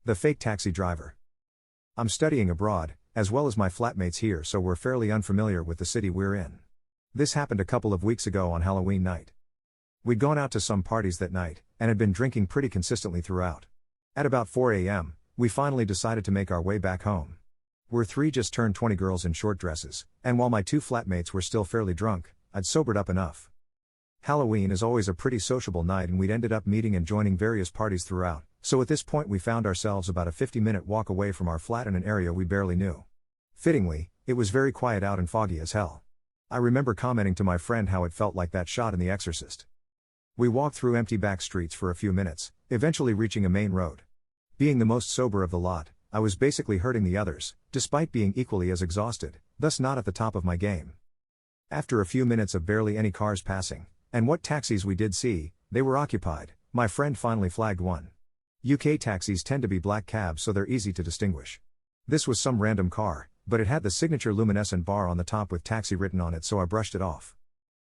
The fake taxi driver. I'm studying abroad, as well as my flatmates here, so we're fairly unfamiliar with the city we're in. This happened a couple of weeks ago on Halloween night. We'd gone out to some parties that night, and had been drinking pretty consistently throughout. At about 4 a.m., we finally decided to make our way back home. We're three just turned 20 girls in short dresses, and while my two flatmates were still fairly drunk, I'd sobered up enough. Halloween is always a pretty sociable night, and we'd ended up meeting and joining various parties throughout, so at this point we found ourselves about a 50-minute walk away from our flat in an area we barely knew. Fittingly, it was very quiet out and foggy as hell. I remember commenting to my friend how it felt like that shot in The Exorcist. We walked through empty back streets for a few minutes, eventually reaching a main road. Being the most sober of the lot, I was basically hurting the others, despite being equally as exhausted, thus not at the top of my game. After a few minutes of barely any cars passing, and what taxis we did see, they were occupied, my friend finally flagged one. UK taxis tend to be black cabs, so they're easy to distinguish. This was some random car, but it had the signature luminescent bar on the top with taxi written on it, so I brushed it off.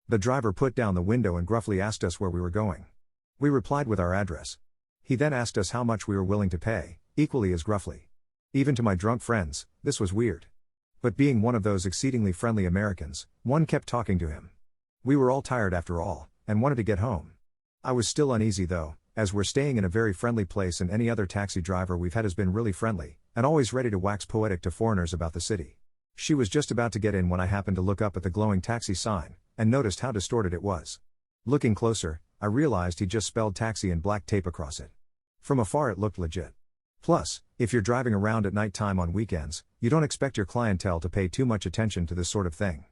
The driver put down the window and gruffly asked us where we were going. We replied with our address. He then asked us how much we were willing to pay, equally as gruffly. Even to my drunk friends, this was weird. But being one of those exceedingly friendly Americans, one kept talking to him. We were all tired after all, and wanted to get home. I was still uneasy though, as we're staying in a very friendly place and any other taxi driver we've had has been really friendly, and always ready to wax poetic to foreigners about the city. She was just about to get in when I happened to look up at the glowing taxi sign, and noticed how distorted it was. Looking closer, I realized he just spelled taxi in black tape across it. From afar it looked legit. Plus, if you're driving around at night time on weekends, you don't expect your clientele to pay too much attention to this sort of thing.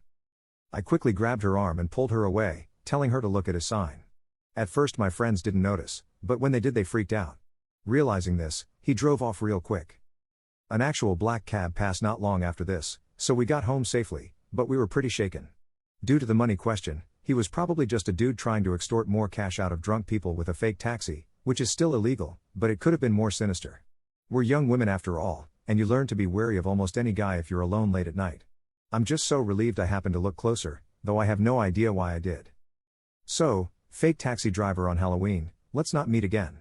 I quickly grabbed her arm and pulled her away, telling her to look at his sign. At first my friends didn't notice, but when they did they freaked out. Realizing this, he drove off real quick. An actual black cab passed not long after this, so we got home safely, but we were pretty shaken. Due to the money question, he was probably just a dude trying to extort more cash out of drunk people with a fake taxi, which is still illegal, but it could have been more sinister. We're young women after all, and you learn to be wary of almost any guy if you're alone late at night. I'm just so relieved I happened to look closer, though I have no idea why I did. So, fake taxi driver on Halloween, let's not meet again.